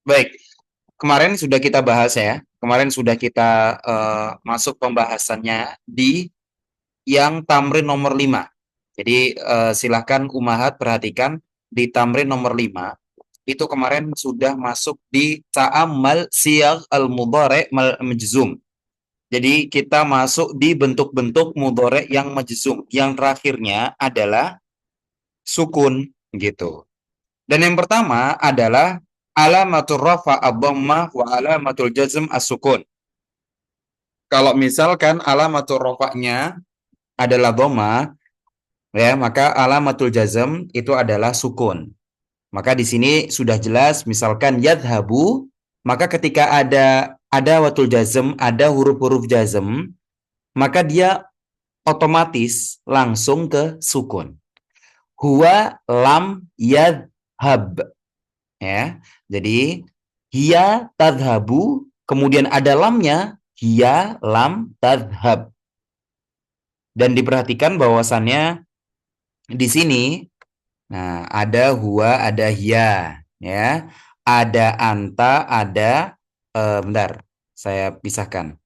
Baik, kemarin sudah kita bahas ya. Kemarin sudah kita masuk pembahasannya di yang tamrin nomor 5. Jadi silahkan Umahat perhatikan di tamrin nomor 5 itu kemarin sudah masuk di ta'ammal siyagh al-mudhari' majzum. Jadi kita masuk di bentuk-bentuk mudhari' yang majzum yang terakhirnya adalah sukun gitu. Dan yang pertama adalah alamatul rafa ad-dhammah wa alamatul jazm as-sukun. Kalau misalkan alamatul rafa'nya adalah dhammah, ya, maka alamatul jazm itu adalah sukun. Maka di sini sudah jelas misalkan yadhabu, maka ketika ada watul jazm, ada huruf-huruf jazm, maka dia otomatis langsung ke sukun. Huwa lam yadhab, ya. Jadi hiya tadhabu, kemudian ada lamnya, hiya lam tadhab. Dan diperhatikan bahwasannya di sini, nah, ada huwa, ada hiya, ya. Ada anta, ada bentar, saya pisahkan.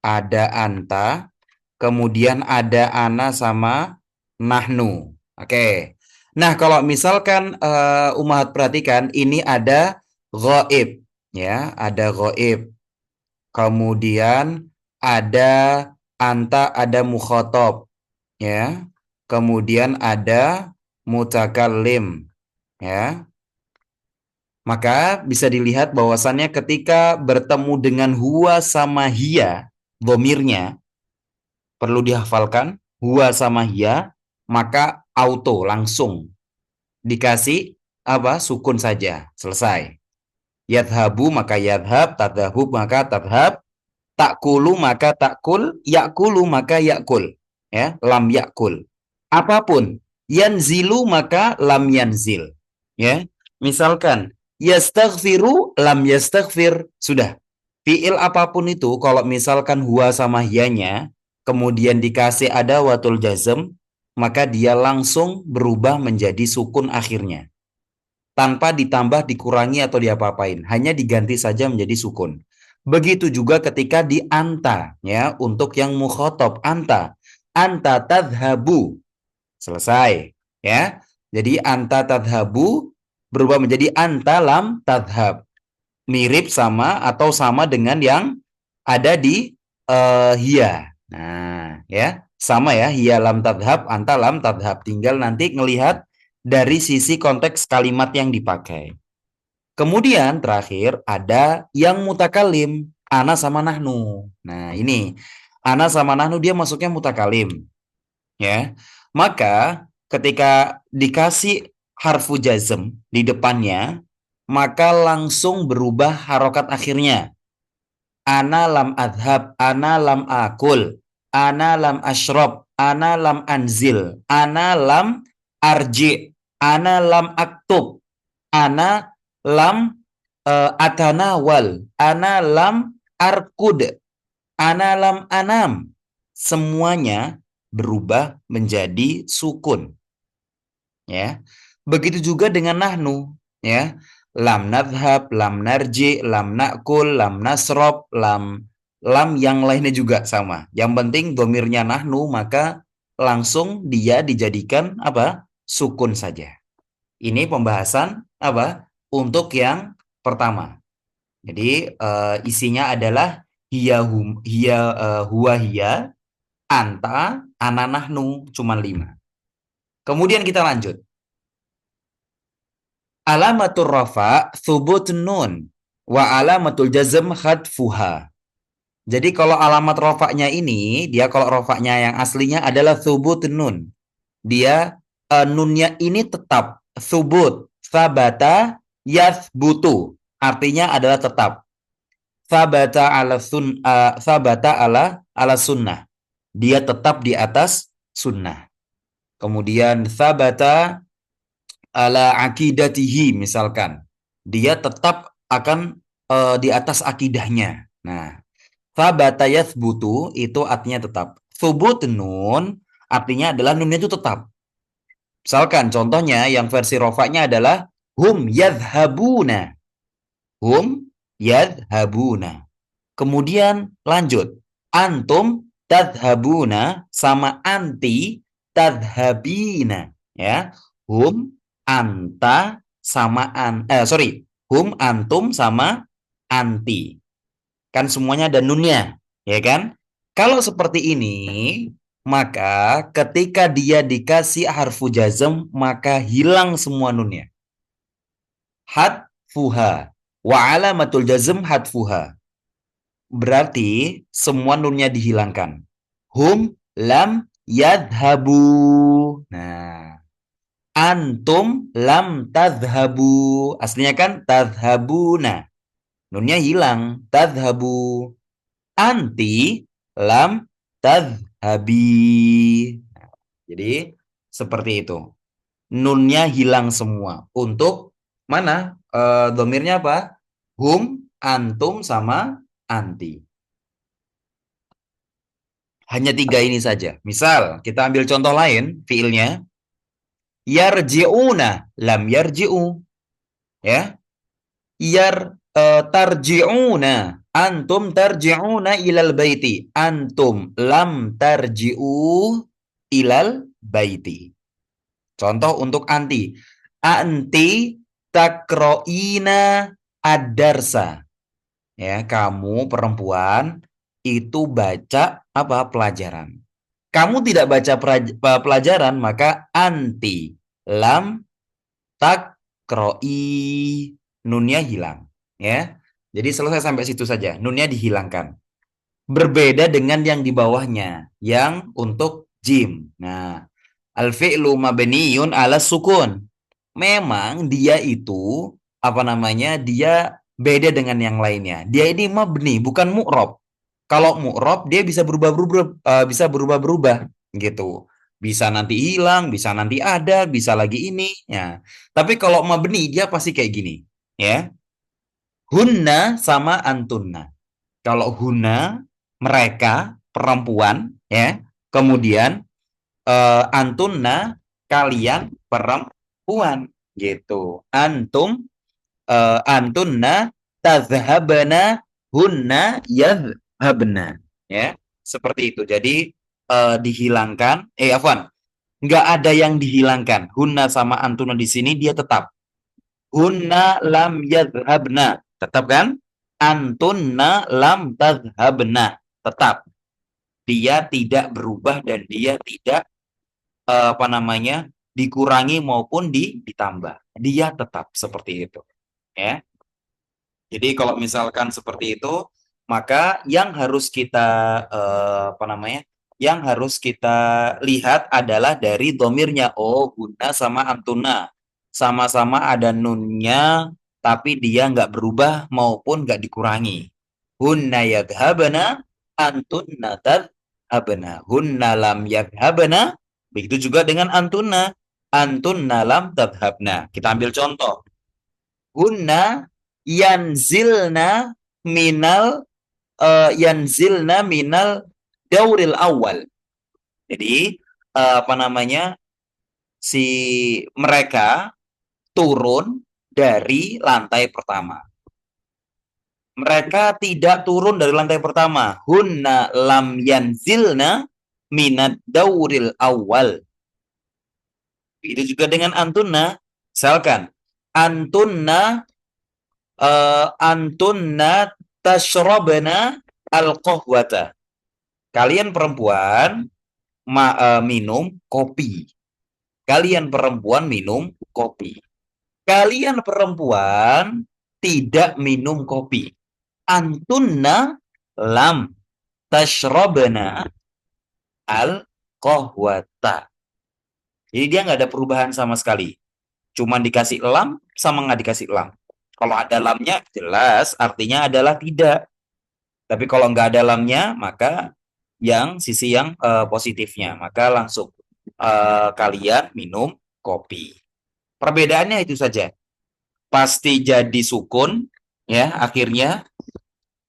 Ada anta, kemudian ada ana sama nahnu. Oke. Nah, kalau misalkan Umahat perhatikan ini ada ghaib, ya, ada ghaib. Kemudian ada anta, ada mukhatab, ya. Kemudian ada mutakallim, ya. Maka bisa dilihat bahwasannya ketika bertemu dengan huwa sama hiya, domirnya perlu dihafalkan, huwa sama hiya, maka auto langsung dikasih apa? Sukun saja, selesai. Yadhabu maka yadhab, tadhahub maka tadhab, takulu maka takul, yakulu maka yakul, ya, lam yakul. Apapun, yanzilu maka lam yanzil, ya. Misalkan yastaghfiru lam yastaghfir, sudah. Fiil apapun itu kalau misalkan huwa sama hiyanya kemudian dikasih ada watul jazm, maka dia langsung berubah menjadi sukun akhirnya tanpa ditambah, dikurangi atau diapa-apain, hanya diganti saja menjadi sukun. Begitu juga ketika di anta, ya, untuk yang mukhotob anta tadhabu, selesai, ya. Jadi anta tadhabu berubah menjadi anta lam tadhab, mirip sama atau sama dengan yang ada di hiya. Nah, ya, sama ya, hiya lam tadhab, anta lam tadhab. Tinggal nanti ngelihat dari sisi konteks kalimat yang dipakai. Kemudian terakhir ada yang mutakalim, ana sama nahnu. Nah, ini ana sama nahnu dia masuknya mutakalim, ya. Maka ketika dikasih harfu jazm di depannya, maka langsung berubah harokat akhirnya. Ana lam adhab, ana lam akul, ana lam ashrob, ana lam anzil, ana lam arji, ana lam aktub, ana lam atanawal, ana lam arkud, ana lam anam. Semuanya berubah menjadi sukun, ya. Begitu juga dengan nahnu, ya. Lam nadhab, lam narji, lam nakul, lam nasrob, lam yang lainnya juga sama. Yang penting domirnya nahnu, maka langsung dia dijadikan apa? Sukun saja. Ini pembahasan apa? Untuk yang pertama. Jadi isinya adalah hiya hum, hiya huwa hiya, anta, ana nahnu, cuma 5. Kemudian kita lanjut. Alamatul rafa thubut nun wa alamatul jazm khadfuha. Jadi kalau alamat rofaknya ini, dia kalau rofaknya yang aslinya adalah thubut nun. Dia nunnya ini tetap thubut, sabata, yathbutu. Artinya adalah tetap. Sabata ala sunnah. Dia tetap di atas sunnah. Kemudian sabata ala akidatihi misalkan. Dia tetap akan di atas akidahnya. Nah, sabata yathbutu itu artinya tetap. Thubut nun artinya adalah nunnya itu tetap. Misalkan contohnya yang versi rofaknya adalah Hum yadhabuna. Hum yadhabuna. Kemudian lanjut. Antum tadhabuna sama anti tadhabina. Ya. Hum, anta, sama sorry. Hum, antum, sama anti. Kan semuanya ada nunnya. Ya kan? Kalau seperti ini, maka ketika dia dikasih harfu jazm, maka hilang semua nunnya. Hadfuha. Wa alamatul jazm hadfuha. Berarti semua nunnya dihilangkan. Hum lam yadhabu. Nah, antum lam tadhabu. Aslinya kan tadhabuna. Nunnya hilang. Tadhabu. Anti lam tadhabi. Jadi seperti itu. Nunnya hilang semua. Untuk mana? Domirnya apa? Hum, antum, sama anti. Hanya 3 ini saja. Misal, kita ambil contoh lain, fiilnya. Yarji'una, lam yarji'u. Ya. Tarji'una, antum tarji'una ilal baiti. Antum lam tarji'u ilal baiti. Contoh untuk anti. Anti takro'ina ad-darsa. Ya, kamu perempuan itu baca apa? Pelajaran. Kamu tidak baca pelajaran, maka anti lam takroi, nunnya hilang. Ya, jadi selesai sampai situ saja. Nunnya dihilangkan. Berbeda dengan yang di bawahnya, yang untuk jim. Nah, al-fi'lu mabniun ala sukun. Memang dia itu apa namanya? Dia beda dengan yang lainnya. Dia ini mabni, bukan mu'rob. Kalau mu'rob dia bisa berubah-berubah gitu. Bisa nanti hilang, bisa nanti ada, bisa lagi ini ya. Tapi kalau mabni dia pasti kayak gini, ya. Hunna sama antunna. Kalau hunna mereka perempuan ya. Kemudian antunna kalian perempuan gitu. Antunna tazhabana, hunna yadhhabna, ya. Seperti itu. Jadi dihilangkan afwan, nggak ada yang dihilangkan. Hunna sama antunna di sini dia tetap. Hunna lam yadhhabna, tetap kan? Antunna lam tadhhabna, tetap. Dia tidak berubah dan dia tidak apa namanya? Dikurangi maupun ditambah. Dia tetap seperti itu, ya. Jadi kalau misalkan seperti itu, maka yang harus kita apa namanya? Yang harus kita lihat adalah dari domirnya. Oh, guna sama antuna. Sama-sama ada nunnya, tapi dia nggak berubah maupun nggak dikurangi. Hunna yadhabana, antunna tadhabana. Hunna lam yadhabana. Begitu juga dengan antuna. Antunna lam tadhabna. Kita ambil contoh. Hunna yanzilna minal yanzilna minal dauril awal. Jadi apa namanya, si mereka turun dari lantai pertama. Mereka tidak turun dari lantai pertama. Hunna lam yanzilna minad dauril awal. Itu juga dengan antunna. Misalkan antunna antunna tashrabna al-qahwata. Kalian perempuan minum kopi. Kalian perempuan minum kopi. Kalian perempuan tidak minum kopi. Antunna lam tashrabna al-qahwata. Jadi dia nggak ada perubahan sama sekali. Cuman dikasih lam sama nggak dikasih lam. Kalau ada lamnya jelas artinya adalah tidak. Tapi kalau nggak ada lamnya maka yang sisi yang positifnya. Maka langsung kalian minum kopi. Perbedaannya itu saja. Pasti jadi sukun ya akhirnya,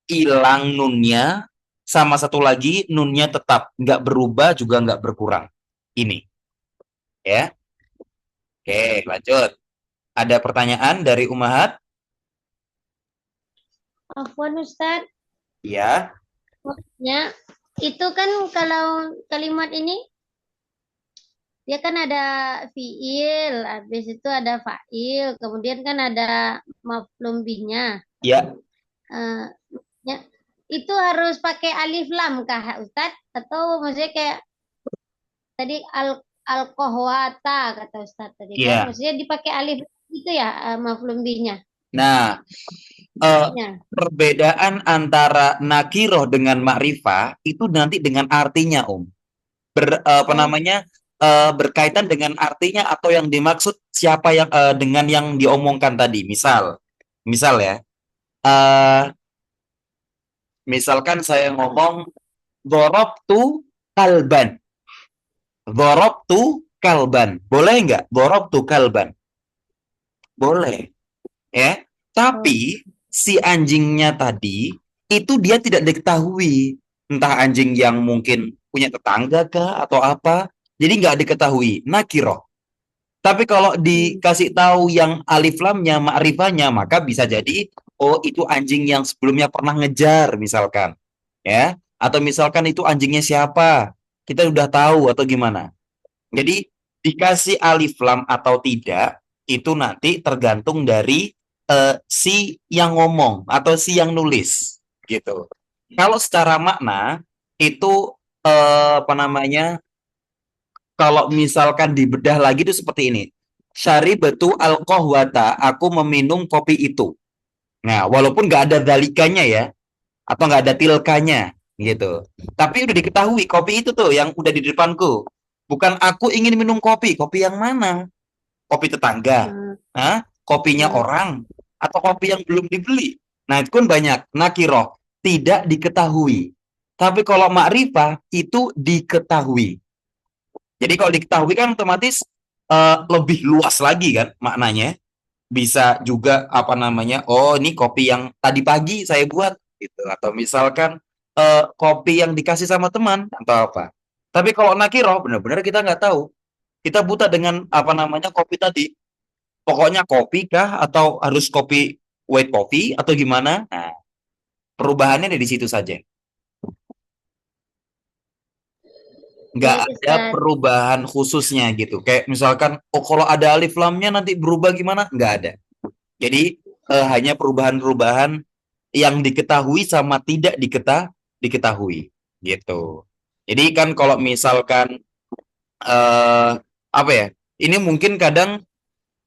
hilang nunnya, sama satu lagi nunnya tetap nggak berubah juga nggak berkurang. Ini ya. Oke, lanjut. Ada pertanyaan dari Umahat? Afwan Ustaz, Ya. maksudnya itu kan kalau kalimat ini dia kan ada fiil, habis itu ada fa'il, kemudian kan ada maf'ulun bihnya. Ya. Eh, ya, itu harus pakai alif lam kah Ustaz? Atau maksudnya kayak tadi al-kohwata kata Ustaz tadi kan, Ya. maksudnya dipakai alif itu ya maf'ulun bihnya. Nah, eh, Ya. perbedaan antara nakiroh dengan makrifah itu nanti dengan artinya, Om. Apa Oh, namanya? Berkaitan dengan artinya atau yang dimaksud siapa yang dengan yang diomongkan tadi. Misal ya. eh Misalkan saya ngomong tu kalban. Tu kalban. Boleh nggak? Tu kalban. Boleh. Ya. oh, Tapi si anjingnya tadi itu dia tidak diketahui. Entah anjing yang mungkin punya tetangga kah atau apa. Jadi nggak diketahui. Nakiro. Tapi kalau hmm, dikasih tahu yang alif lamnya, ma'rifahnya, maka bisa jadi oh itu anjing yang sebelumnya pernah ngejar misalkan, ya. Atau misalkan itu anjingnya siapa? Kita udah tahu atau gimana. Jadi dikasih alif lam atau tidak itu nanti tergantung dari si yang ngomong atau si yang nulis gitu. Kalau secara makna itu apa namanya? Kalau misalkan dibedah lagi itu seperti ini. Syaribatu al-qahwata, aku meminum kopi itu. Nah, walaupun nggak ada dalikanya ya, atau nggak ada tilkanya, gitu. Tapi udah diketahui kopi itu tuh yang udah di depanku. Bukan aku ingin minum kopi, kopi yang mana? Kopi tetangga, hmm, Hah? Kopinya hmm. orang, atau kopi yang belum dibeli. Nah, itu kan banyak. Nakiroh, tidak diketahui. Tapi kalau makrifah, itu diketahui. Jadi kalau diketahui kan otomatis lebih luas lagi kan maknanya. Bisa juga apa namanya? Oh, ini kopi yang tadi pagi saya buat gitu atau misalkan kopi yang dikasih sama teman atau apa. Tapi kalau nakiro benar-benar kita nggak tahu. Kita buta dengan apa namanya kopi tadi. Pokoknya kopi kah atau harus kopi white coffee atau gimana? Nah, perubahannya ada di situ saja. Nggak Baik ada Ustaz. perubahan khususnya gitu. Kayak misalkan, oh kalau ada alif lamnya nanti berubah gimana? Nggak ada. Jadi hanya perubahan-perubahan yang diketahui sama tidak diketahui gitu. Jadi kan kalau misalkan apa ya? Ini mungkin kadang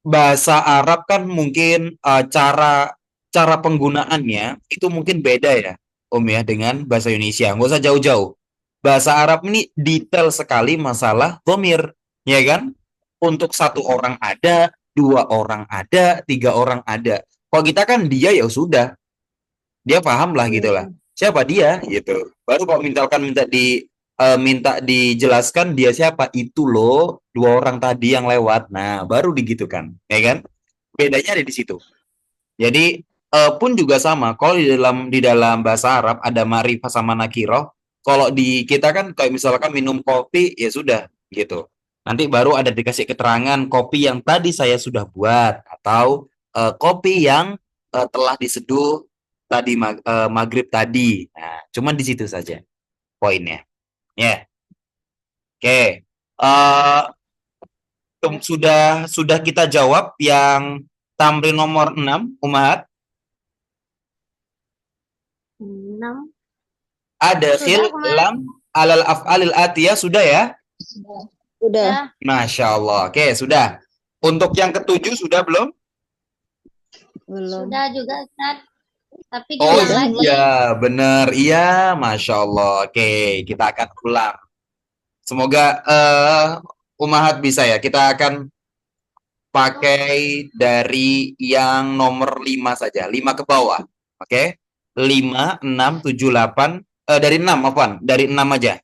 bahasa Arab kan mungkin cara cara penggunaannya itu mungkin beda ya, Om ya dengan bahasa Indonesia. Nggak usah jauh-jauh. Bahasa Arab ini detail sekali masalah domir, ya kan? Untuk satu orang ada, dua orang ada, tiga orang ada. Kalau kita kan dia ya sudah, dia paham lah gitu lah. Hmm. Siapa dia gitu. Baru kalau misalkan minta dijelaskan dia siapa itu loh dua orang tadi yang lewat. Nah, baru digitukan, ya kan? Bedanya ada di situ. Jadi pun juga sama. Kalau di dalam bahasa Arab ada ma'rifah sama nakiroh. Kalau di kita kan kayak misalkan minum kopi ya sudah gitu. Nanti baru ada dikasih keterangan kopi yang tadi saya sudah buat atau kopi yang telah diseduh tadi maghrib tadi. Nah, cuman di situ saja poinnya. Ya, oke. Sudah kita jawab yang tamrin nomor 6, Umat. 6. Ada Sudah khil kemarin. lam alal af'alil atiyah sudah ya? Udah, Sudah. Masya Allah. Oke, sudah. Untuk yang ketujuh sudah belum? belum. Sudah juga Ustaz. Tapi Oh diulang lagi. iya, bener. Iya, Masya Allah. Oke, kita akan ulang. Semoga Umahat bisa ya. Kita akan pakai dari yang nomor 5 saja. 5 ke bawah. Oke. 5, 6, 7, 8. Dari 6, apaan? Dari 6 aja.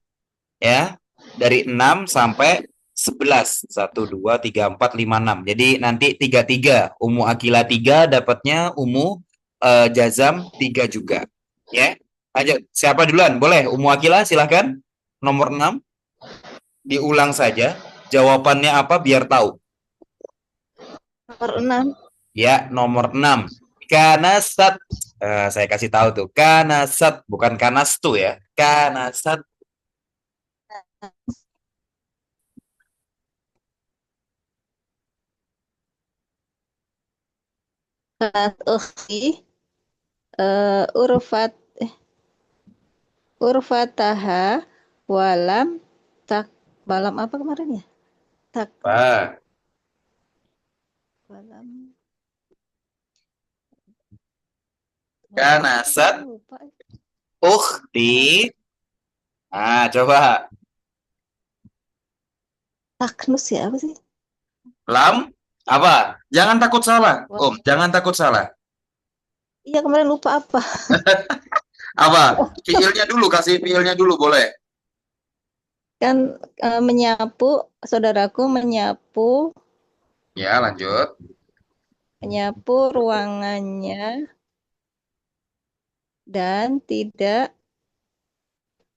Ya. Dari 6 sampai 11. 1, 2, 3, 4, 5, 6. Jadi nanti 3-3. Umu Akila 3 dapatnya Umu Jazam 3 juga. Ya. Ayo, siapa duluan? Boleh. Umu Akila silahkan. Nomor 6. Diulang saja. Jawabannya apa biar tahu. Nomor 6. Ya, nomor 6. Kanasat. Saya kasih tahu tuh. Kanasat. Bukan kanastu ya. Kanasat. Kanat ukhti urfat urfataha walam tak balam apa kemarin ya? Tak Pak. balam. Kanasat. Lupa. Ukhti. Coba. Taknus ya apa sih? Lam. Apa? Jangan takut salah. Wah, Jangan takut salah. iya kemarin lupa apa. Apa? Fiilnya dulu. Kasih fiilnya dulu boleh. Kan menyapu, saudaraku menyapu Ya, lanjut. ruangannya dan tidak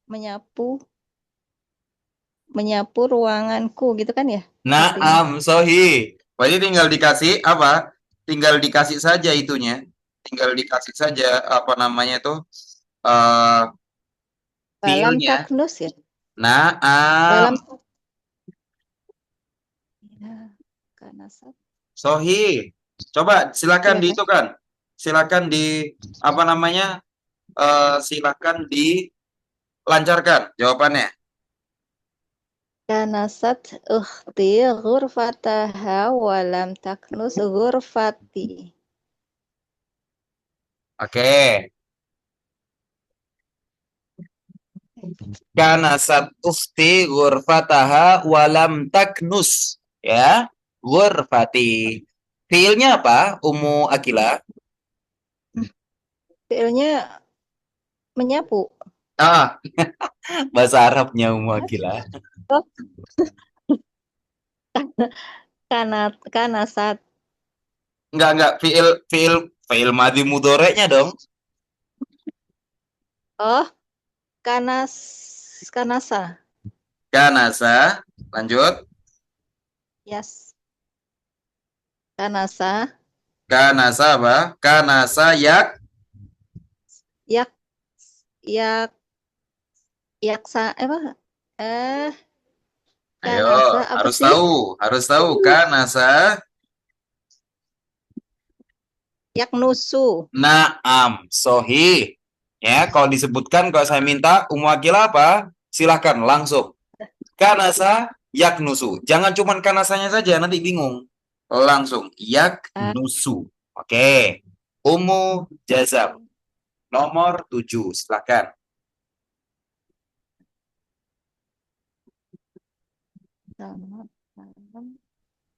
menyapu ruanganku gitu kan ya artinya. Naam, sohi. Berarti tinggal dikasih apa? Tinggal dikasih saja itunya. Tinggal dikasih saja apa namanya tuh? eh Balam fiilnya. taknus ya. Naam, Balam ya, kanasat. sohi. Coba silakan Iya di kan? itu kan. Silakan di apa namanya? Silakan dilancarkan jawabannya. Kanasat ukhti ghurfataha walam taknus ghurfati. Oke. Kanasat ukhti ghurfataha walam taknus. Ya. Ghurfati. Fiilnya apa? Umu Akila. Fiilnya menyapu. Ah, bahasa Arabnya Umu Akila. Oh, kanasat. Enggak. Fiil madhi mudhoreknya dong. Oh, kanasa. Kanasa. Lanjut. Yes. Kanasa. Kanasa apa? Kanasa Yak yak yaksa apa? Eh, Ayo, kanasa apa harus sih? tahu. Harus tahu. Kanasa. Yaknusu. Naam. Sohi. Ya, kalau disebutkan, kalau saya minta Umu Akila apa? Silahkan langsung. Kanasa yaknusu. Jangan cuman kanasanya saja, nanti bingung. Langsung. Ah, Yaknusu. Oke. Umu Jazam. Nomor 7. Silakan. sama, sama.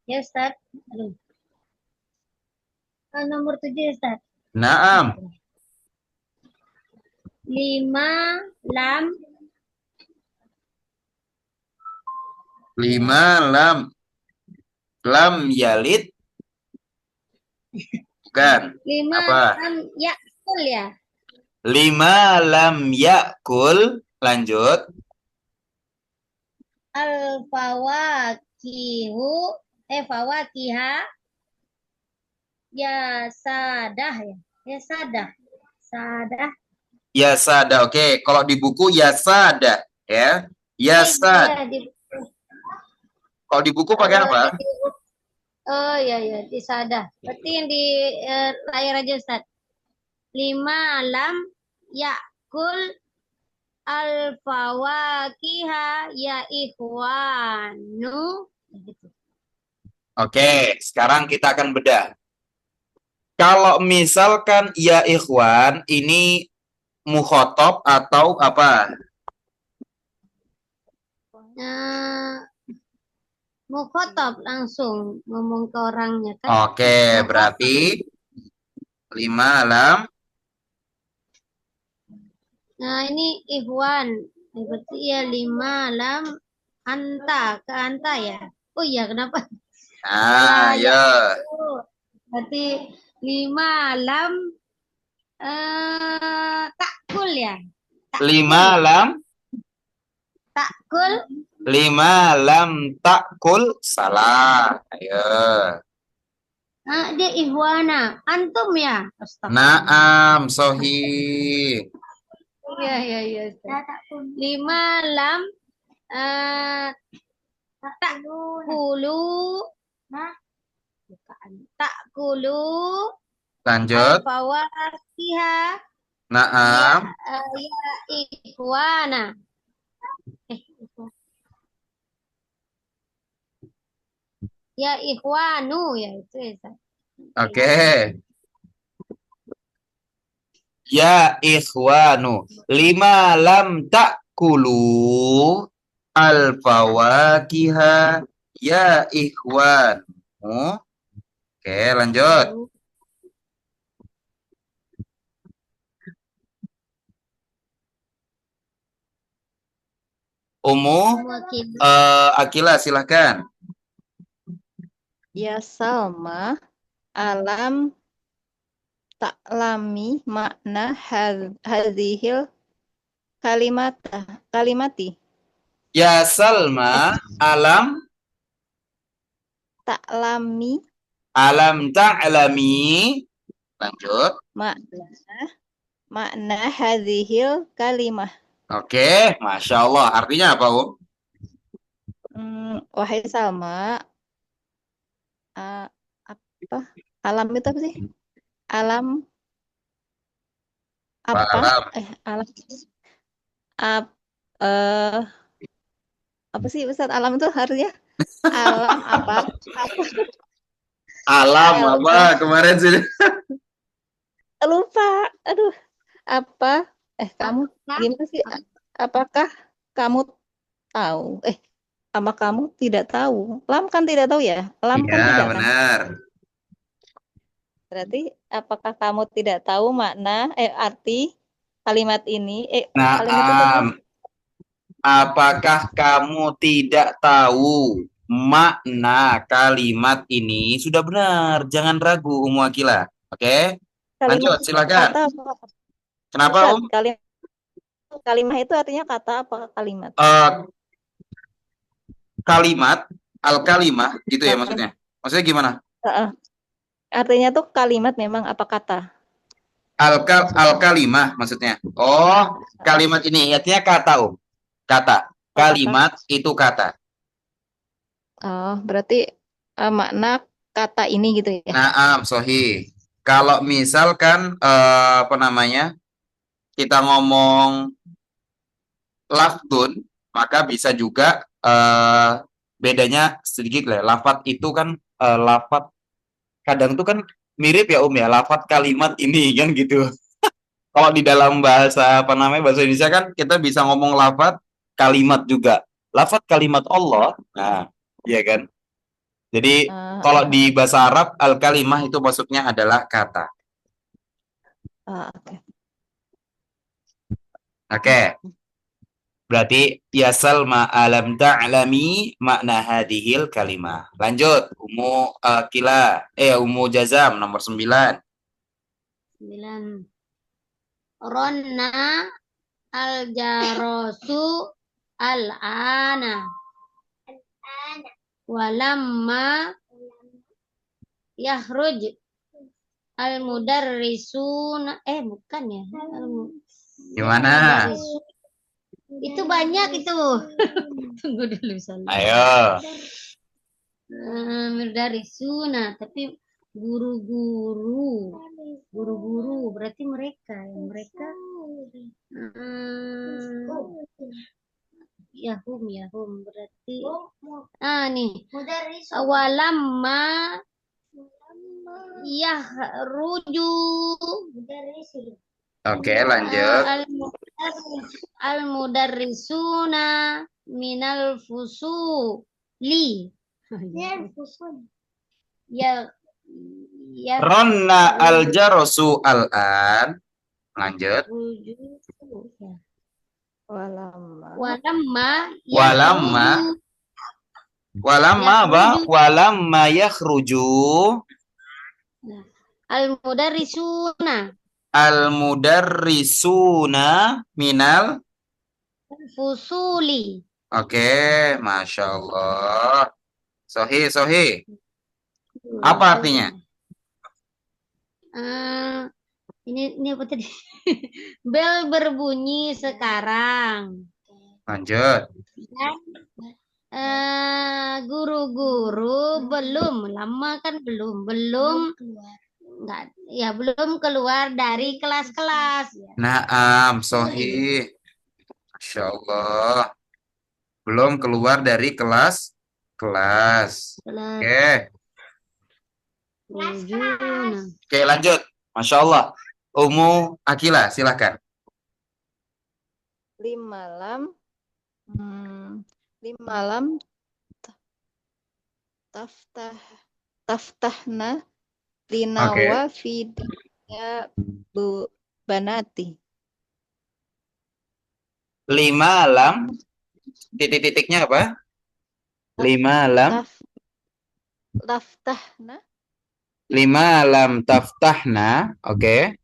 Ya, Ustaz. Aduh. Nomor 7 ya, Ustaz. Naam. 5 lam 5 lam. Lam yalid. Bukan. 5 Apa? lam ya betul ya. 5 lam yakul. Lanjut. Al fawakihu fawakiha ya sadah ya. Ya sadah. Sadah. Yasada. Oke. Kalau di buku yasada. Ya. Yasad. Iya, Kalau di buku pakai apa? oh ya ya di sadah. Berarti yang di layar aja Ustaz. 5 lam yakul al fawakiha ya ikhwanu. Gitu. Oke. Sekarang kita akan bedah. Kalau misalkan ya ikhwan, ini mukhotob atau apa? Nah, mukhotob langsung ngomong ke orangnya kan. Oke, Mukhotob. berarti 5 lam. Nah, ini ikhwan. Berarti ya 5 lam anta ke anta ya. Oh iya, kenapa? Salah ya. Ya. Berarti 5 lam takul ya. 5 lam. Takul 5 lam takul. Salah. Ayo. Dia ihwana. Antum ya? Astagfirullah. Naam, sohi. Iya, iya, iya. Ustaz. 5 lam eh takulu. Bukan. Takulu Lanjut. al-fawakiha Naam. ya ikhwana. Ya ikhwanu ya itu ya. Ustaz. Oke. Ya ikhwanu. 5 lam ta'kulu al-fawakiha ya ikhwanu. Oke, lanjut. Umu, Wakil. Akila silahkan. Ya Salma, alam taklami makna hadhil kalimati. Ya Salma, Taklami alam ta'lami. Lanjut. makna hadhil kalimah. Oke, Masya Allah. Artinya apa, Wahai Salma, apa? Alam itu apa sih? Alam apa? Alam. Alam ap, eh, apa sih Ustaz? Alam itu harusnya alam apa? Alam Lupa. apa kemarin sih? Lupa. Aduh, apa? Kamu gimana sih? Apakah kamu tahu? Apa kamu tidak tahu? Lam kan tidak tahu ya? Lam kan Iya, tidak kan? benar. Berarti apakah kamu tidak tahu makna arti kalimat ini? Kalimat itu apa? Naam. Apakah kamu tidak tahu makna kalimat ini? Sudah benar, jangan ragu, Umu Akila. Oke, Kalimat lanjut, silakan. kata apa? Kenapa, Ustaz, kalimat itu artinya kata apa kalimat? Kalimat, al-kalimah, gitu ya maksudnya? Maksudnya gimana? Artinya tuh kalimat memang apa kata? Al-kalimah maksudnya. Oh, kalimat ini artinya kata, Kata. Kalimat itu kata. Oh, berarti makna kata ini gitu ya? Naam, sohi. Kalau misalkan apa namanya? Kita ngomong lafdun, maka bisa juga bedanya sedikit lah. Lafat itu kan lafat kadang tuh kan mirip ya ya, lafat kalimat ini kan gitu. Kalau di dalam bahasa apa namanya bahasa Indonesia kan kita bisa ngomong lafat kalimat juga. Lafat kalimat Allah. Nah, iya kan? Jadi kalau di bahasa Arab al-kalimah itu maksudnya adalah kata. Oke. Oke. Berarti ya Salma alam ta'lami makna hadhil kalimah. Lanjut, Umu Akila, Umu Jazam nomor 9. 9. Ronna al-jarosu al-ana. Walamma yahruj al-mudarrisuna. Bukan ya. Gimana? Itu banyak itu. Tunggu dulu misalnya. Ayo. Mudarrisuna, tapi guru-guru berarti mereka yahum berarti nih awalamma yahruju. Oke, lanjut. Al-mudarrisuna minal fusuli. Ya Ronna al-jarosu al-an. Lanjut. Walamma apa? Walamma yakhruju al-mudarrisuna minal fusuli. Oke, Masya Allah. Sohi. Apa artinya? Eh, ini apa tadi? Bel berbunyi sekarang. Lanjut. Dan guru-guru belum lama kan belum enggak ya belum keluar dari kelas-kelas. Naam, sohih. Masya Allah. Belum keluar dari kelas. Kelas Oke. 7. Nah. Oke, lanjut. Masya Allah. Umu Akila, silahkan. 5 lam. 5 lam taftahna Oke. linawa fidia bu banati. 5 lam. Titik-titiknya apa? 5 lam. Taftahna 5 lam taftahna. Oke.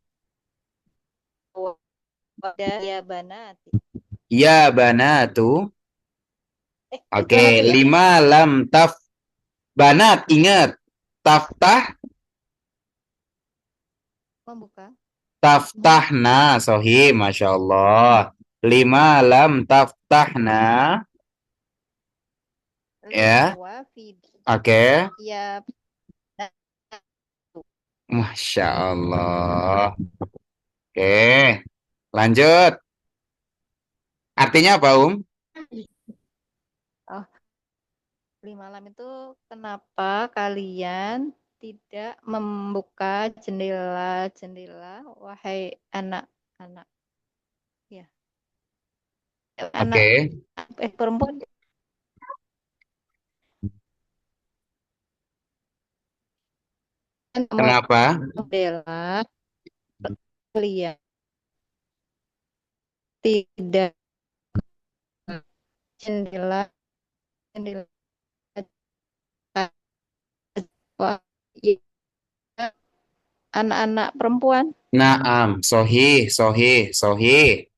ya banati. Ya banatu. Oke. Banatu ya? 5 lam taf. Banat, ingat. Taftah. Membuka. Taftahna. Sohi, Masya Allah. 5 lam taftahna. Ya. Linawa fidia Oke. ya Masya Allah. Oke. Lanjut. Artinya apa, Oh, 5 lam itu kenapa kalian tidak membuka jendela-jendela, wahai anak-anak? Ya, anak Oke. perempuan. Kenapa? Jendela, kalian tidak jendela jendela wah, iya, anak-anak perempuan. Naam, sohi, sohi, sohi.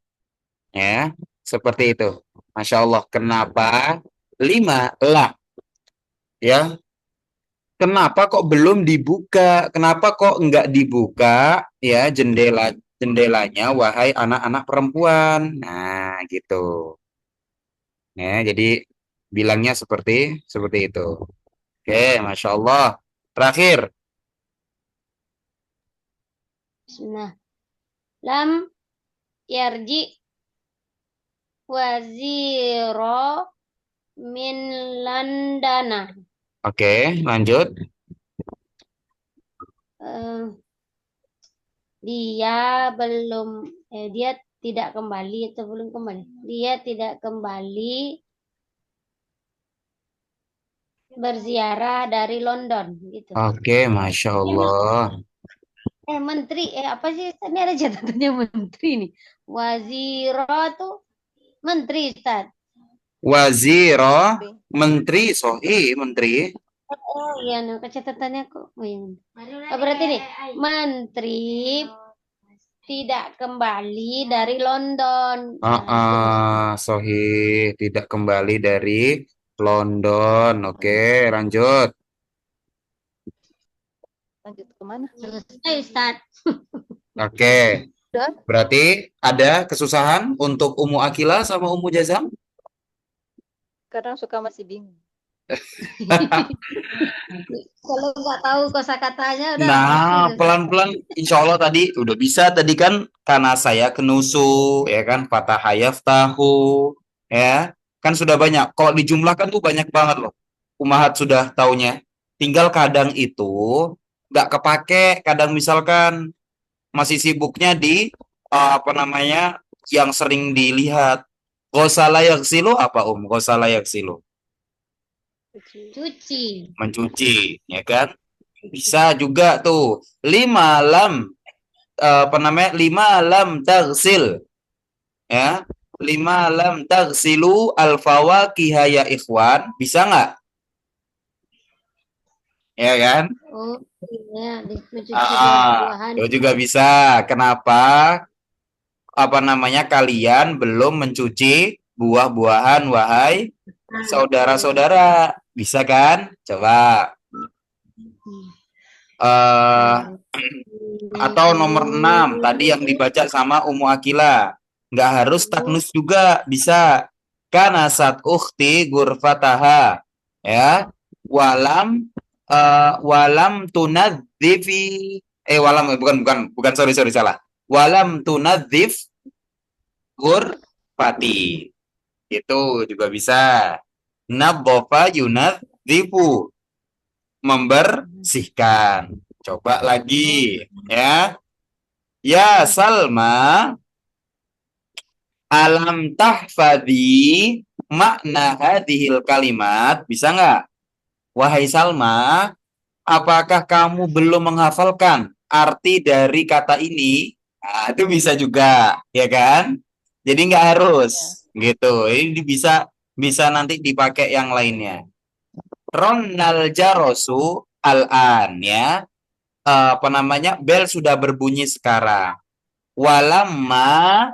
Ya, seperti itu. Masya Allah. Kenapa? 5 lah. Ya. Kenapa kok belum dibuka? Kenapa kok enggak dibuka? Ya, jendelanya, wahai anak-anak perempuan. Nah, gitu. Ya, jadi bilangnya seperti itu. Oke, Masya Allah. Terakhir. Nah, lam yarji waziro min Landana. Oke, lanjut. Eh, dia tidak kembali atau belum kembali. Dia tidak kembali berziarah dari London gitu. Oke, Masya Allah. Menteri apa sih? Ini ada catatannya menteri nih. Waziro tuh menteri, Ustaz. Waziro, menteri, sohi, menteri. Oh iya, nah, catatannya kok. Oh, iya. Berarti nih, menteri tidak kembali dari London. Nah, Sohi, tidak kembali dari London. Oke, lanjut. Lanjut kemana? selesai, Ustaz. Oke, Udah? berarti ada kesusahan untuk Umu Akila sama Umu Jazam? Kadang suka masih bingung. Kalau nggak tahu kosakatanya udah Nah, mati. pelan-pelan insya Allah tadi udah bisa. Tadi kan karena saya kenusu, ya kan, fatah hayaf tahu, ya. Kan sudah banyak. Kalau dijumlahkan tuh banyak banget loh. Umahat sudah taunya. Tinggal kadang itu nggak kepake, kadang misalkan masih sibuknya di apa namanya yang sering dilihat. Ghosala yaghsilu apa Ghosala yaghsilu? Cuci. Mencuci, ya kan? Bisa juga tuh. 5 lam apa namanya? 5 lam taghsil. Ya. 5 lam taghsilu al-fawakiha ya ikhwan. Bisa nggak? Ya kan? Oh iya, mencuci buah-buahan. Itu juga bisa. Kenapa? Apa namanya? Kalian belum mencuci buah-buahan, wahai saudara-saudara. Bisa kan? Coba. Atau nomor 6 tadi yang dibaca sama Ummu Akila. Nggak harus taknus juga, bisa. Kanasat ukhti gurfataha. Ya. Walam walam tunadzifi walam bukan sorry sorry salah. Walam tunadzif gurfati. Itu juga bisa. Nadzofa yunadzifu, membersihkan. Coba lagi ya. Ya Salma, alam tahfadhi makna hadhil kalimat. Bisa nggak? Wahai Salma, apakah kamu belum menghafalkan arti dari kata ini? Nah, itu bisa juga, ya kan? Jadi nggak Ya. harus, gitu. Ini bisa bisa nanti dipakai yang lainnya. Ronnal jarosu al-an, ya. Apa namanya? Bel sudah berbunyi sekarang. Walamma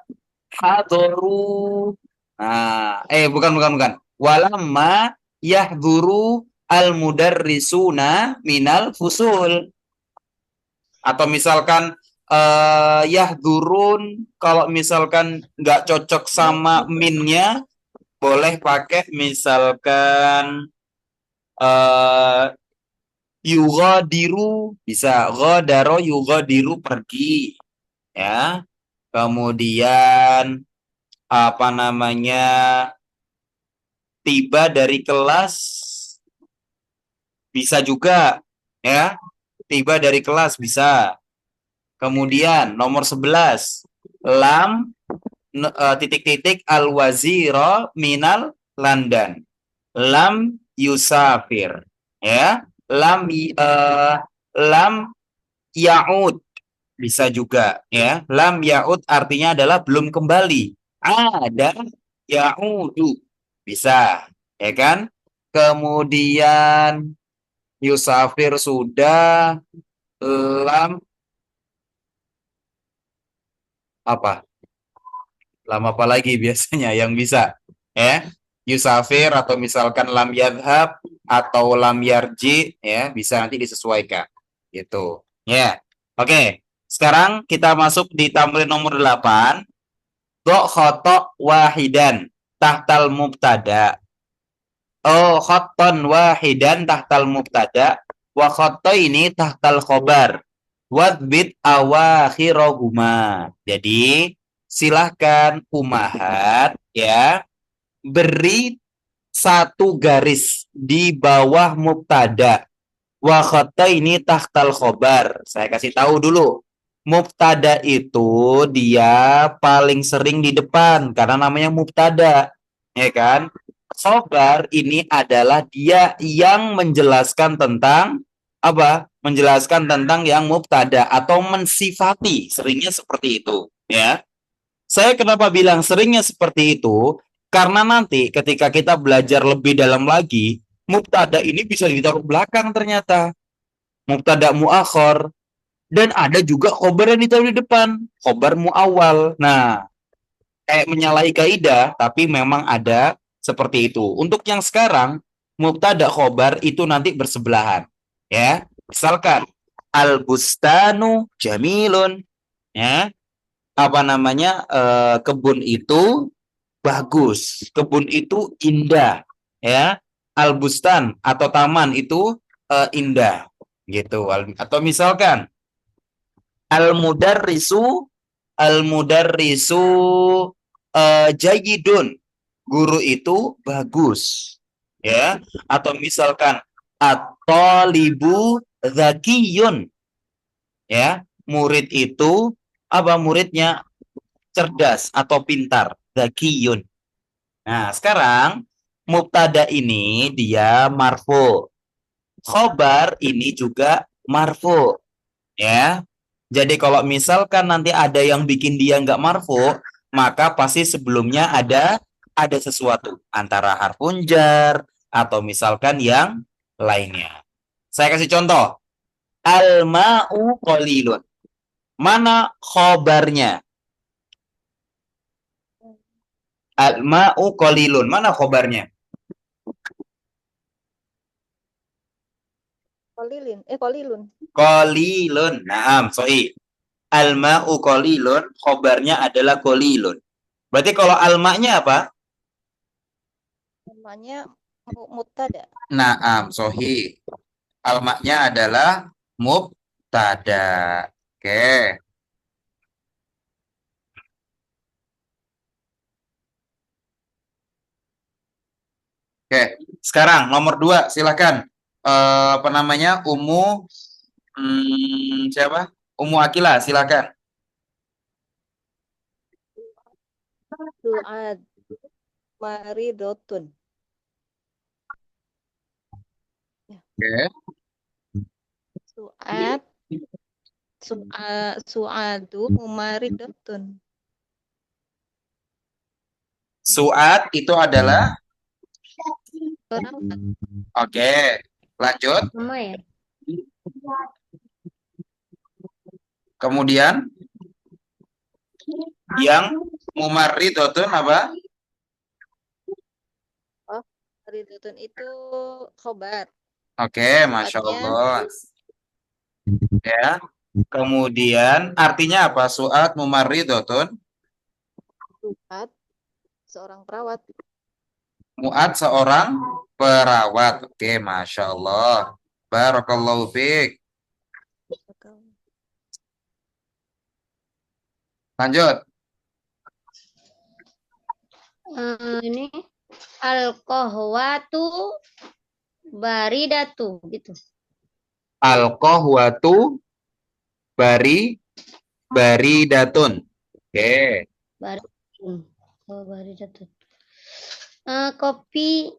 hadoru. Nah, bukan. Walamma yahduru al-mudarrisuna minal fusul. Atau misalkan yahdurun, kalau misalkan nggak cocok sama minnya, boleh pakai misalkan yugadiru, bisa ghadaro yugadiru, pergi, ya. Kemudian apa namanya, tiba dari kelas, bisa juga, ya. Tiba dari kelas bisa. Kemudian nomor 11, lam titik-titik al waziro minal London. Lam yusafir, ya. Lam yaud, bisa juga, ya. Lam yaud artinya adalah belum kembali. Ada yaudu, bisa, ya kan? Kemudian yusafir sudah. Lam apa? Lam apa lagi biasanya yang bisa? Ya. Yusafir atau misalkan lam yadhab atau lam yarji, ya, bisa nanti disesuaikan. Gitu. Ya. Oke. Sekarang kita masuk di tamrin nomor 8. Do khotok wahidan tahtal mubtada. Oh, khotton wahidan tahtal mubtada. Wa khotto ini tahtal khobar. Wadbit awakhirahuma. Jadi, silahkan umahat, ya, beri satu garis di bawah mubtada. Wa khotta ini tahtal khobar. Saya kasih tahu dulu. Mubtada itu dia paling sering di depan karena namanya mubtada, ya kan? Khobar ini adalah dia yang menjelaskan tentang apa? Menjelaskan tentang yang mubtada atau mensifati, seringnya seperti itu, ya. Saya kenapa bilang seringnya seperti itu? Karena nanti ketika kita belajar lebih dalam lagi, mubtada ini bisa ditaruh belakang ternyata. Mubtada muakhir, dan ada juga khobar yang ditaruh di depan, khobar muawal. Nah, kayak menyalahi kaidah, tapi memang ada seperti itu. Untuk yang sekarang, mubtada khobar itu nanti bersebelahan. Ya, misalkan al-bustanu jamilun, ya. Apa namanya? Kebun itu bagus, kebun itu indah, ya. Al-bustan atau taman itu indah, gitu. Atau misalkan al-mudarrisu al-mudarrisu jayyidun, guru itu bagus, ya. Atau misalkan at-talibu zakiyun, ya. Murid itu apa, muridnya cerdas atau pintar, zakiyun. Nah, sekarang mubtada ini dia marfu, khobar ini juga marfu, ya. Jadi kalau misalkan nanti ada yang bikin dia nggak marfu, maka pasti sebelumnya ada sesuatu antara harfun jar atau misalkan yang lainnya. Saya kasih contoh. Al-ma'u qalilun. Mana khobarnya? Al-ma'u qalilun. Mana khobarnya? Kolilun. Qalilun. Naam, sahih. Al-ma'u qalilun, khobarnya adalah qalilun. Berarti kalau al-ma'nya apa? Namanya mutada. Naam, sahih. Al-ma'nya adalah mubtada. Oke. Oke, sekarang nomor 2, silakan. Apa namanya? Siapa? Ummu Akila, silakan. Su'ad maridotun. Oke. Su'ad su'adu maridotun. Su'ad itu adalah Perawat. oke. Lanjut. Sama ya. Kemudian yang mumarridotun apa? Oh, maridotun itu khobar. Oke, Masya Su'adnya Allah. Ya. Kemudian artinya apa? Su'ad mumarridotun. su'ad seorang perawat. Mu'ad seorang perawat. Oke, Masya Allah. Barakallahu fiik. Lanjut. Ini al-qahwatu baridatu gitu. Al-qahwatu baridatun. Oke. Baridatu. Oh, baridatu. Kopi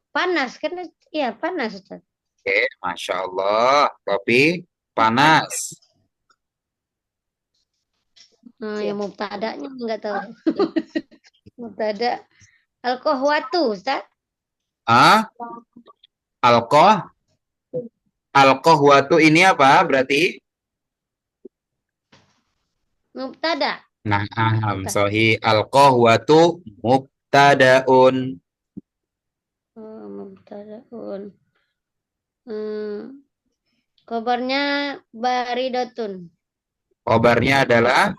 panas kan? Iya, panas, Ustaz. Oke, Masya Allah. Kopi panas. Yang mubtada'nya enggak tahu. Mubtada al-qahwatu, Ustaz. Ah, Al-qahwatu ini apa berarti? Mubtada. Naam, sahih. Al-qahwatu mubtadaun. Mubtada'un. Kabarnya baridatun. Khobarnya adalah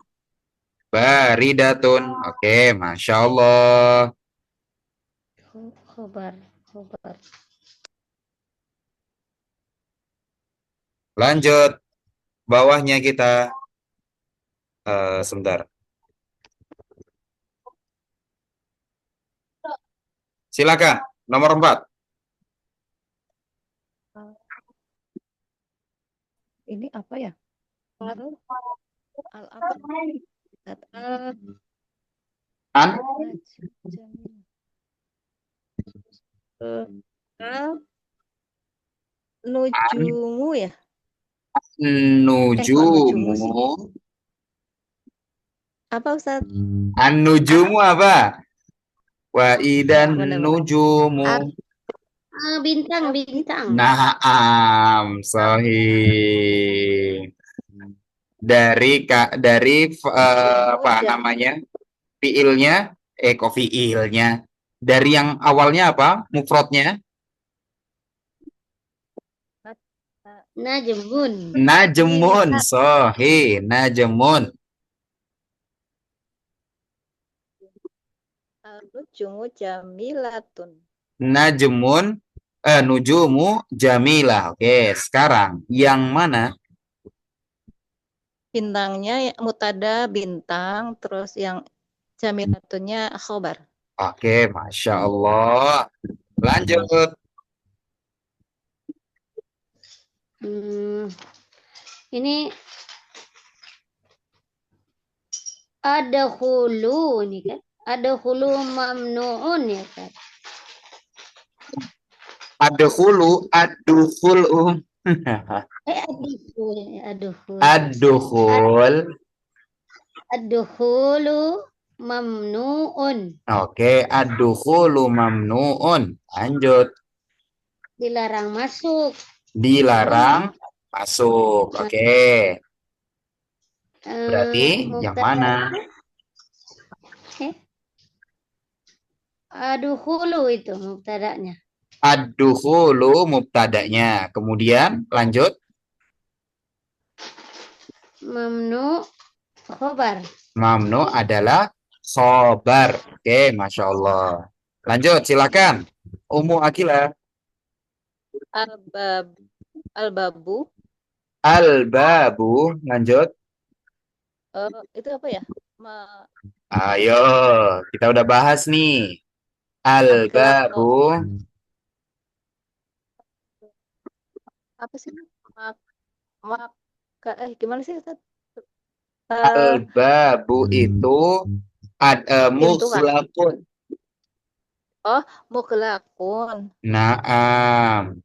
baridatun. Oke, Masya Allah. Khobar. Lanjut. Bawahnya kita. Sebentar. Silakan. Nomor 4. Ini apa ya? Al-apa? An Nujumu ya? nujumu. Apa Ustaz? An-nujumu apa? Wa idan Benar-benar. nujumu. Bintang. Naam, sahih. Dari apa namanya? Fiilnya, kok fiilnya? Dari yang awalnya apa? Mufradnya? Najmun. Najmun, sahih, najmun. Nujumu jamilatun. Najmun, nujumu jamilah. Oke, sekarang yang mana? Bintangnya mutada bintang, terus yang jamilatunnya khobar. Oke, Masya Allah. Lanjut. Ini adkhulu nih kan. Adkhulu mamnuun ya kan. Adkhulu. Adkhulu mamnuun. Oke, ad-dukhulu mamnuun. Lanjut. Dilarang masuk. Dilarang masuk. Oke. Berarti yang mana? Adkhulu itu mubtada'nya. Ad-dukhulu mubtada'nya. Kemudian lanjut. Mamnu khobar. Mamnu adalah khobar. Oke, Masya Allah. Lanjut, silakan. Ummu Akila. Albab, albabu, Al-babu. Lanjut. itu apa ya? Ayo, kita udah bahas nih. Magelak, Al-babu. apa sih? Mak, mak, gimana sih Ustaz? Al-babu itu Pintu kan? mughlaqun. Oh, muglakun. Naam.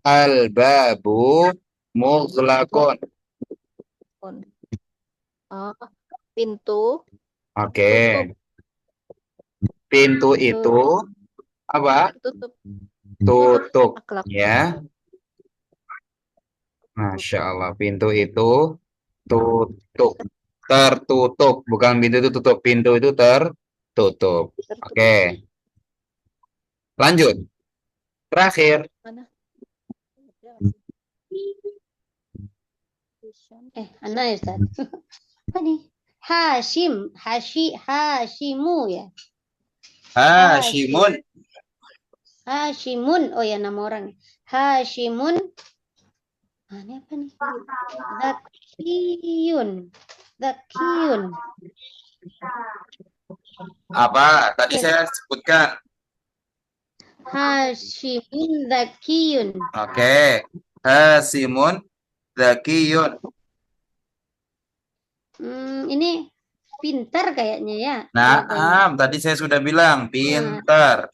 Al-babu mughlaqun. Oh, pintu Oke. tutup, Pintu itu apa? tutup, Tutup. akhlak, Ya. Masya Allah. Pintu itu tutup. Tertutup. Bukan pintu itu tutup. Pintu itu tertutup. tertutup. Oke. Lanjut. Terakhir. Mana? Ana ya Ustaz. Apa nih? Hashimu ya. Hashimun. Hashimun. Oh ya, nama orang. Hashimun. Ini apa nih? Zakiyun. Apa? Tadi saya sebutkan. Hashimun zakiyun. Oke. Hasimun zakiyun. Ini pintar kayaknya ya. Nah, tadi saya sudah bilang pintar.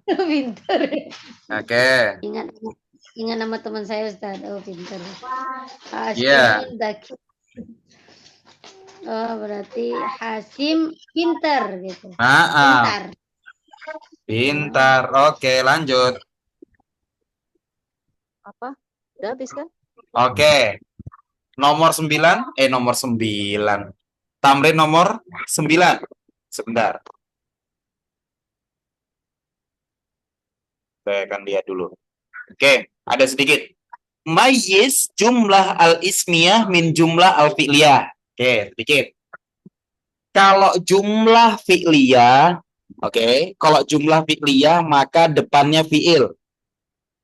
Pintar. Oke. Ingat nama teman saya Ustaz. Oh, pintar. Iya. Hasim Zaki. Oh, berarti Hasim pintar gitu. Pintar. Pintar. Oke, lanjut. Apa? Udah habis kan? Oke. Nomor 9. Nomor 9. Tamrin nomor 9. Sebentar. Saya akan lihat dulu. Oke, ada sedikit. Mayyiz jumlah al-ismiyah min jumlah al-fi'liyah. Oke, sedikit. Kalau jumlah fi'liyah, kalau jumlah fi'liyah maka depannya fi'il.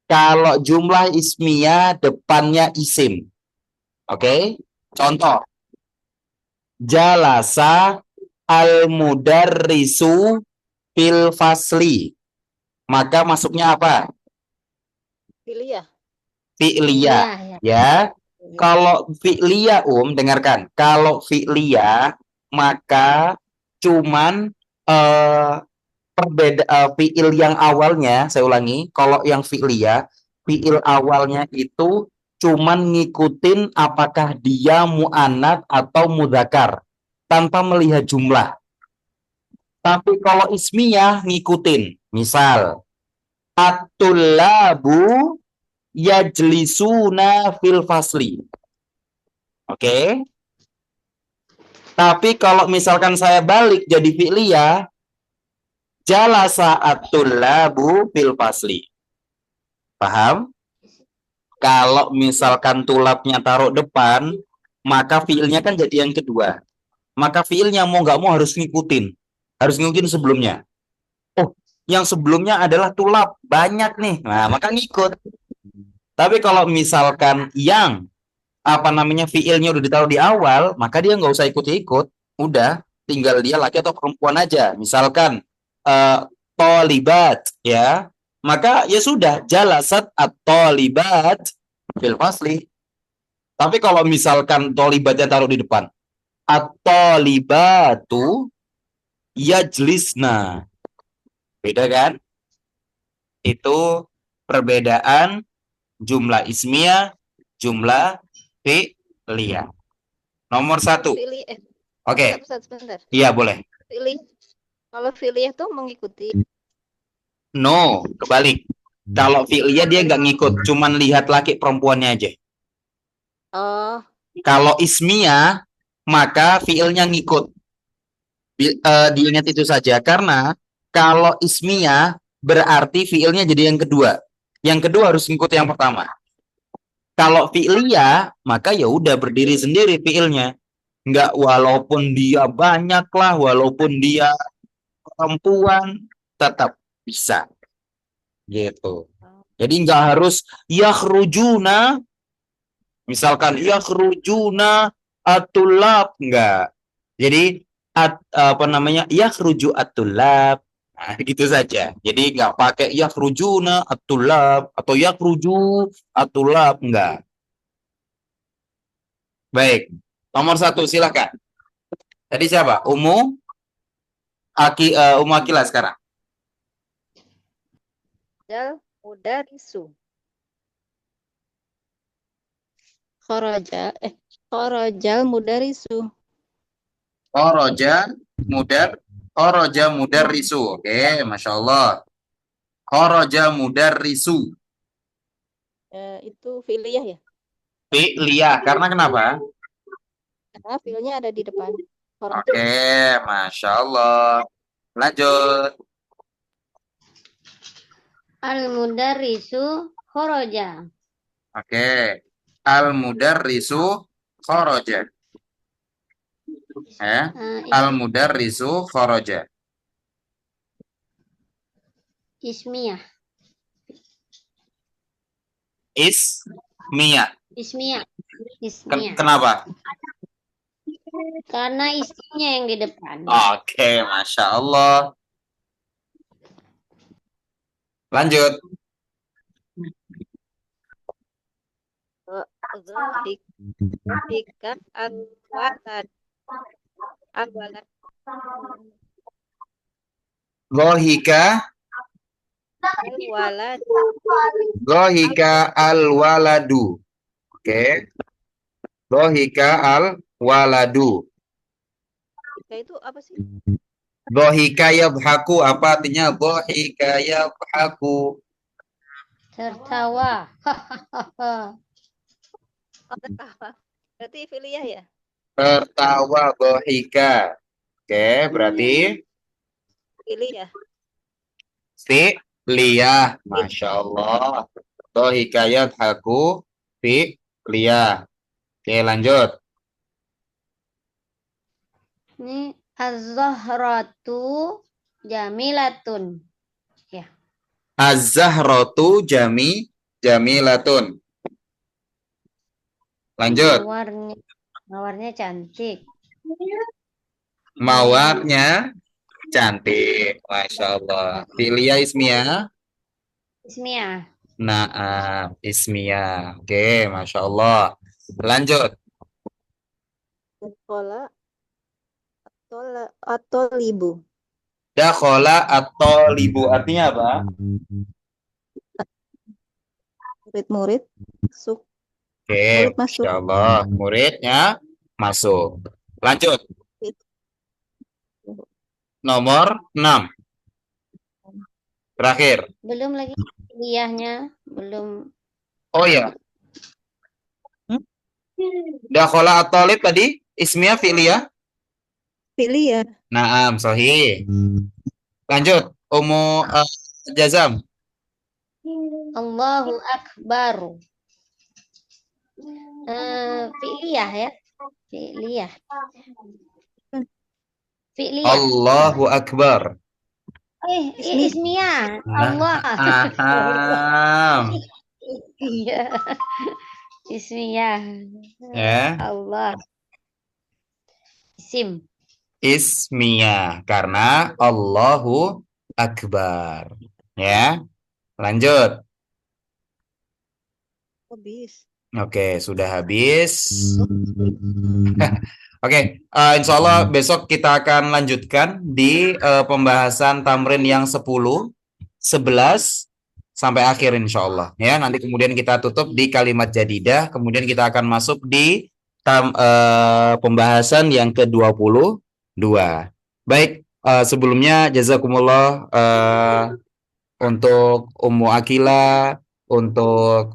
Kalau jumlah ismiyah depannya isim. Oke, contoh. Jalasa al-mudarrisu fil fasli. Maka masuknya apa? Fi'liyah. Fi'liyah, ya. Kalau fi'liyah dengarkan. Kalau fi'liyah maka cuman fi'il yang awalnya, saya ulangi, kalau yang fi'liyah, fi'il awalnya itu cuman ngikutin apakah dia mu'annats atau mudzakkar tanpa melihat jumlah. Tapi kalau ismiyah ngikutin, misal at-tullabu yajlisuna fil fasli. Oke. Tapi kalau misalkan saya balik jadi fi'liyah, jalasa at-tullabu fil fasli. Paham? Kalau misalkan tulabnya taruh depan, maka fiilnya kan jadi yang kedua. Maka fiilnya mau nggak mau harus ngikutin. Harus ngikutin sebelumnya. Oh, yang sebelumnya adalah tulab. Banyak nih. Nah, maka ngikut. Tapi kalau misalkan yang fiilnya udah ditaruh di awal, maka dia nggak usah ikut-ikut. Udah, tinggal dia laki atau perempuan aja. Misalkan tolibat, ya. Maka ya sudah, jalasat at-tolibat fil fasli. Tapi kalau misalkan tolibatnya taruh di depan, at-tolibatu yajlisna. Beda kan? Itu perbedaan jumlah ismiyah, jumlah fi'liyah. Nomor 1. Oke. Sebentar. Iya, boleh. Kalau fi'liyah tuh mengikuti. No, kebalik. Kalau fi'liyah dia nggak ngikut, cuman lihat laki perempuannya aja. Oh. Kalau ismiyah, maka fi'ilnya ngikut. Diingat itu saja, karena kalau ismiyah, berarti fiilnya jadi yang kedua. Yang kedua harus ngikut yang pertama. Kalau fi'liyah, maka ya udah berdiri sendiri fiilnya. Enggak walaupun dia banyak lah, walaupun dia perempuan, tetap bisa. Gitu. Jadi enggak harus yakhrujuna, misalkan yakhrujuna atulab, enggak. Jadi apa namanya? Yakhruju atulab. Nah, gitu saja. Jadi nggak pakai yakhrujuna atulab atau yakhruju atulab, enggak. Baik. Nomor 1 silakan. Tadi siapa? Umu Akila sekarang. Jal mudarisu. Kharajal mudarisu. Kharaja mudarrisu. Oke, Masya Allah. Kharaja mudarrisu. Itu fi'liyah ya? Fi'liyah. Karena kenapa? Karena fi'ilnya ada di depan. Oke, Masya Allah. Lanjut. Al-mudarrisu kharaja. Oke. Al-mudarrisu kharaja. Al-mudarrisu kharaja. Ismiyah. Ismiyah. Ismiyah. Kenapa? Karena istrinya yang di depan. Oke, Masya Allah. Lanjut. Zahika al-walad. Lohika Al-walad. Lohika al-waladu. Oke. Lohika al-waladu. Itu apa sih? Lohika yabhaku. Apa artinya lohika yabhaku? Tertawa. Tertawa. Berarti fi'liyah ya? Tertawa lohika. Oke, berarti Fi'liyah. fi'liyah. Masya Allah. Lohika yabhaku fi'liyah. Oke, lanjut. Ini az-zahratu jamilatun. Ya. Az-zahratu jamilatun. Lanjut. Mawarnya cantik. Mawarnya cantik. Masya Allah. Fi'liyah ismiyah. Ismiyah. Naam, ismiyah. Oke, Masya Allah. Lanjut. Atau libu. Dakhola atau libu. Artinya apa? Murid-murid masuk. Oke, Murid masuk. Masya Allah. Muridnya masuk. Lanjut. Nomor 6. Terakhir. Belum lagi kuliahnya, belum. Oh ya. Dakhola atau lib tadi? Ismiyah fi'liyah? Fi'liyah. Naam, sahih. Lanjut. Jazam. Allahu Akbar. Fi'liyah ya. Fi'liyah. Allahu Akbar. Ismiyah. Allah. Iya. Ismiyah. Ya. Allah. Isim. Ismiyah. Karena Allahu Akbar. Ya. Lanjut. Habis. Oke, sudah habis. Oke, insya Allah besok kita akan lanjutkan di pembahasan tamrin yang 10, 11 sampai akhir insya Allah. Ya, nanti kemudian kita tutup di kalimat jadidah, kemudian kita akan masuk di pembahasan yang ke-22. Baik, sebelumnya jazakumullah untuk Ummu Akila, untuk